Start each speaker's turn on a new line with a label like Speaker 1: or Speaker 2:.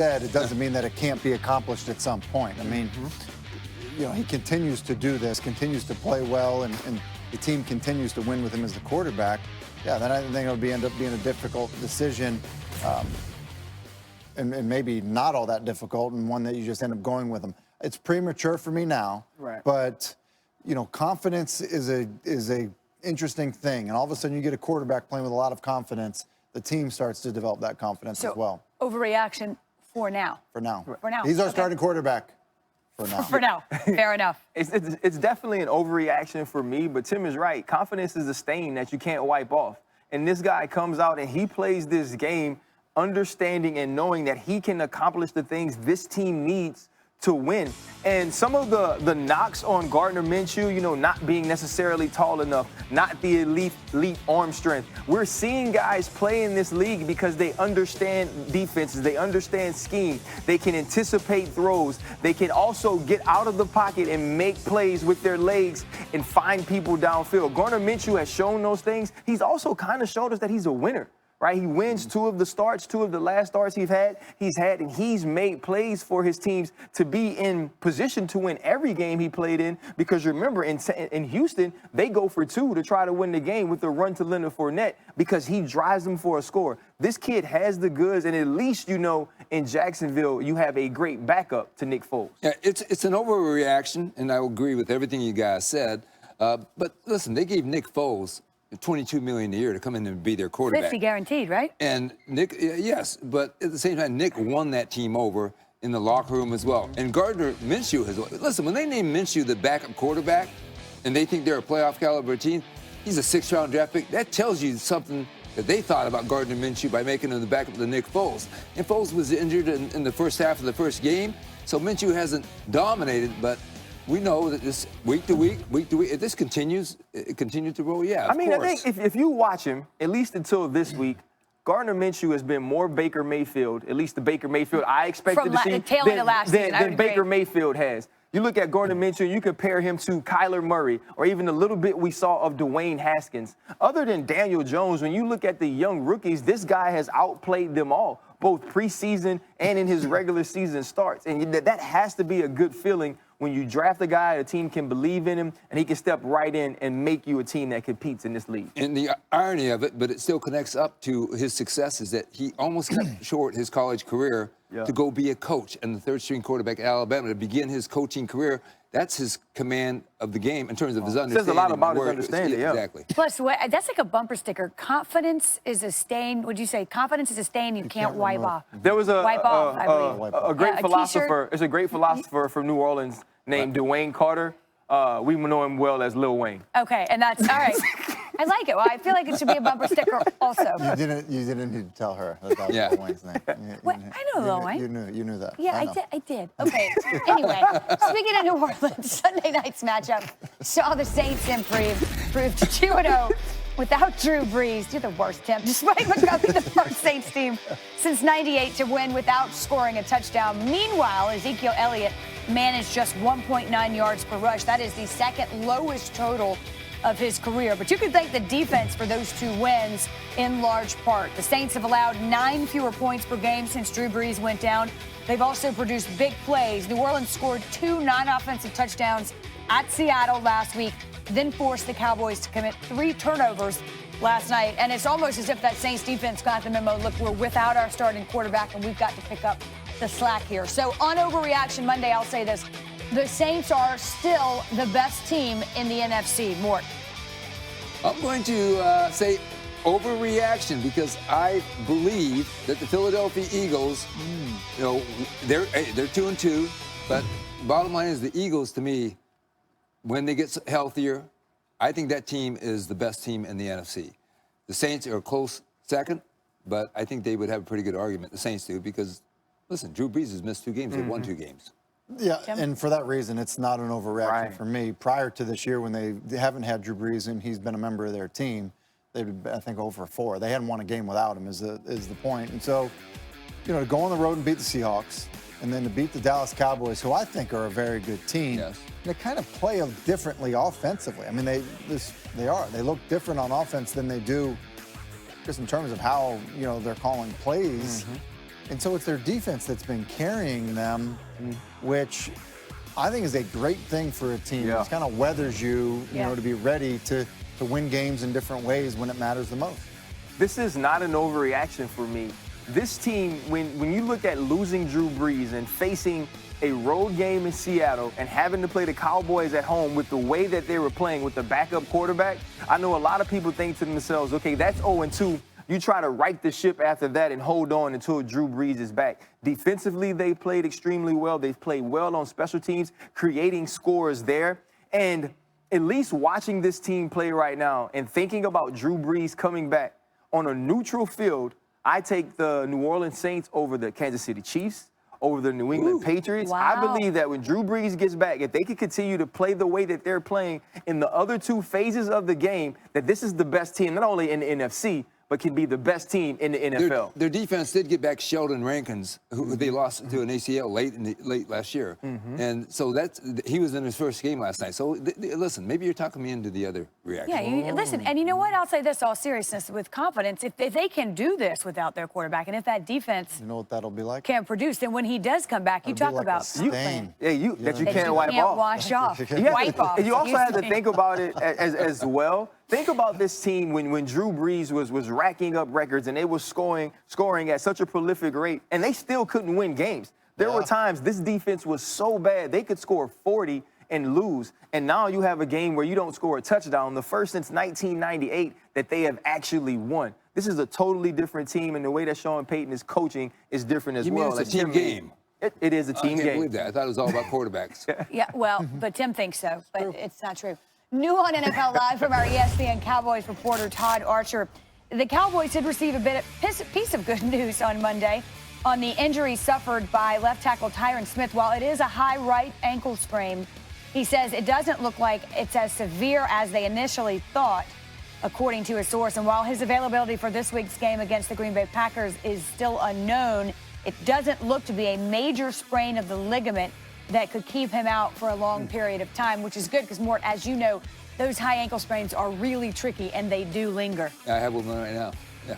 Speaker 1: said, it doesn't mean that it can't be accomplished at some point. I mean, he continues to do this, continues to play well, and the team continues to win with him as the quarterback. Yeah, then I think it'll end up being a difficult decision, and maybe not all that difficult, and one that you just end up going with him. It's premature for me now,
Speaker 2: right?
Speaker 1: But confidence is a interesting thing, and all of a sudden you get a quarterback playing with a lot of confidence. The team starts to develop that confidence as well.
Speaker 3: Overreaction for now.
Speaker 1: For now.
Speaker 3: For now.
Speaker 1: He's our starting quarterback. For now.
Speaker 3: For now. Fair enough.
Speaker 2: It's definitely an overreaction for me, but Tim is right. Confidence is a stain that you can't wipe off. And this guy comes out and he plays this game understanding and knowing that he can accomplish the things this team needs to win. And some of the knocks on Gardner Minshew, not being necessarily tall enough, not the elite arm strength. We're seeing guys play in this league because they understand defenses, they understand scheme, they can anticipate throws, they can also get out of the pocket and make plays with their legs and find people downfield. Gardner Minshew has shown those things. He's also kind of showed us that he's a winner. Right, he wins two of the last starts he's had, and he's made plays for his teams to be in position to win every game he played in. Because remember, in Houston, they go for two to try to win the game with the run to Leonard Fournette because he drives them for a score. This kid has the goods, and at least in Jacksonville you have a great backup to Nick Foles.
Speaker 4: Yeah, it's an overreaction, and I agree with everything you guys said. But listen, they gave Nick Foles $22 million a year to come in and be their quarterback.
Speaker 3: 50 guaranteed, right?
Speaker 4: And Nick, yes, but at the same time, Nick won that team over in the locker room as well. And Gardner Minshew has, listen, when they name Minshew the backup quarterback and they think they're a playoff caliber team, he's a 6th-round draft pick. That tells you something that they thought about Gardner Minshew by making him the backup to Nick Foles. And Foles was injured in the first half of the first game, so Minshew hasn't dominated, but we know that this week to week, if this continues, it continues to roll. Yeah,
Speaker 2: I mean,
Speaker 4: course.
Speaker 2: I think if you watch him, at least until this week, Gardner Minshew has been more Baker Mayfield, at least the Baker Mayfield I expected to see, than Baker Mayfield has. You look at Gardner Minshew, you compare him to Kyler Murray, or even a little bit we saw of Dwayne Haskins. Other than Daniel Jones, when you look at the young rookies, this guy has outplayed them all, both preseason and in his regular season starts. And that has to be a good feeling when you draft a guy, a team can believe in him, and he can step right in and make you a team that competes in this league.
Speaker 4: And the irony of it, but it still connects up to his success, is that he almost cut short his college career to go be a coach and the 3rd-string quarterback at Alabama to begin his coaching career. That's his command of the game in terms of his understanding.
Speaker 2: It says a lot about his understanding, yeah.
Speaker 4: Exactly.
Speaker 3: Plus, that's like a bumper sticker. Confidence is a stain. Would you say confidence is a stain you can't wipe off?
Speaker 2: There was a great philosopher.
Speaker 3: T-shirt.
Speaker 2: It's a great philosopher from New Orleans named Dwayne Carter. We know him well as Lil Wayne.
Speaker 3: Okay, and that's all right. I like it. Well, I feel like it should be a bumper sticker also.
Speaker 1: You didn't need to tell her that was Lil Wayne's name.
Speaker 3: Wait, I know Lil Wayne.
Speaker 1: You knew that.
Speaker 3: Yeah, I did. Okay. Anyway, speaking of New Orleans, Sunday night's matchup saw the Saints improved to 2-0 without Drew Brees. You're the worst, Tim. Despite becoming the first Saints team since '98 to win without scoring a touchdown. Meanwhile, Ezekiel Elliott managed just 1.9 yards per rush. That is the second lowest total of his career. But you can thank the defense for those 2 wins in large part. The Saints have allowed 9 fewer points per game since Drew Brees went down. They've also produced big plays. New Orleans scored 2 non-offensive touchdowns at Seattle last week, then forced the Cowboys to commit 3 turnovers last night. And it's almost as if that Saints defense got the memo. Look, we're without our starting quarterback, and we've got to pick up the slack here. So on Overreaction Monday, I'll say this. The Saints are still the best team in the NFC. Mort.
Speaker 4: I'm going to say overreaction because I believe that the Philadelphia Eagles, they're 2-2, but bottom line is the Eagles, to me, when they get healthier, I think that team is the best team in the NFC. The Saints are a close second, but I think they would have a pretty good argument, the Saints do, because, listen, Drew Brees has missed 2 games. They've won 2 games.
Speaker 1: Yeah, and for that reason, it's not an overreaction for me. Prior to this year, when they haven't had Drew Brees and he's been a member of their team, they've been, I think, 0-4. They hadn't won a game without him is the point. And so, to go on the road and beat the Seahawks, and then to beat the Dallas Cowboys, who I think are a very good team, they kind of play differently offensively. I mean, they look different on offense than they do just in terms of how, they're calling plays. And so it's their defense that's been carrying them, which I think is a great thing for a team.
Speaker 2: Yeah.
Speaker 1: It kind of weathers you,
Speaker 3: Yeah.
Speaker 1: to be ready to win games in different ways when it matters the most.
Speaker 2: This is not an overreaction for me. This team, when you look at losing Drew Brees and facing a road game in Seattle and having to play the Cowboys at home with the way that they were playing with the backup quarterback, I know a lot of people think to themselves, okay, that's 0-2. You try to right the ship after that and hold on until Drew Brees is back. Defensively, they played extremely well. They've played well on special teams, creating scores there. And at least watching this team play right now and thinking about Drew Brees coming back on a neutral field, I take the New Orleans Saints over the Kansas City Chiefs, over the New England Patriots.
Speaker 3: Wow.
Speaker 2: I believe that when Drew Brees gets back, if they can continue to play the way that they're playing in the other two phases of the game, that this is the best team, not only in the NFC, but can be the best team in the NFL.
Speaker 4: Their defense did get back Sheldon Rankins, who they lost to an ACL late last year, and so he was in his first game last night. So listen, maybe you're talking me into the other reaction.
Speaker 3: Yeah, listen, and you know what? I'll say this all seriousness with confidence. If they can do this without their quarterback, and if that defense
Speaker 1: You know what that'll be like?
Speaker 3: can produce, then when he does come back, you
Speaker 1: It'll be
Speaker 3: talk
Speaker 1: like a
Speaker 3: about
Speaker 1: stain.
Speaker 2: Yeah, that you
Speaker 3: that
Speaker 2: can't
Speaker 3: you
Speaker 2: wipe
Speaker 3: can't
Speaker 2: off.
Speaker 3: wash off.
Speaker 2: You
Speaker 3: Wipe off.
Speaker 2: And you also have to
Speaker 3: Excuse me.
Speaker 2: think about it as well. Think about this team when Drew Brees was racking up records and they were scoring at such a prolific rate, and they still couldn't win games. There were times this defense was so bad they could score 40 and lose. And now you have a game where you don't score a touchdown, the first since 1998 that they have actually won. This is a totally different team, and the way that Sean Payton is coaching is different as
Speaker 4: You mean
Speaker 2: well.
Speaker 4: it's a team game?
Speaker 2: It is a team
Speaker 4: I can't
Speaker 2: game.
Speaker 4: believe that. I thought it was all about quarterbacks.
Speaker 3: Yeah, well, but Tim thinks so, but it's not true. New on NFL Live from our ESPN Cowboys reporter, Todd Archer. The Cowboys did receive a piece of good news on Monday on the injury suffered by left tackle Tyron Smith. While it is a high right ankle sprain, he says it doesn't look like it's as severe as they initially thought, according to a source. And while his availability for this week's game against the Green Bay Packers is still unknown, it doesn't look to be a major sprain of the ligament that could keep him out for a long period of time, which is good because, Mort, as you know, those high ankle sprains are really tricky and they do linger.
Speaker 4: I have one right now. Yeah.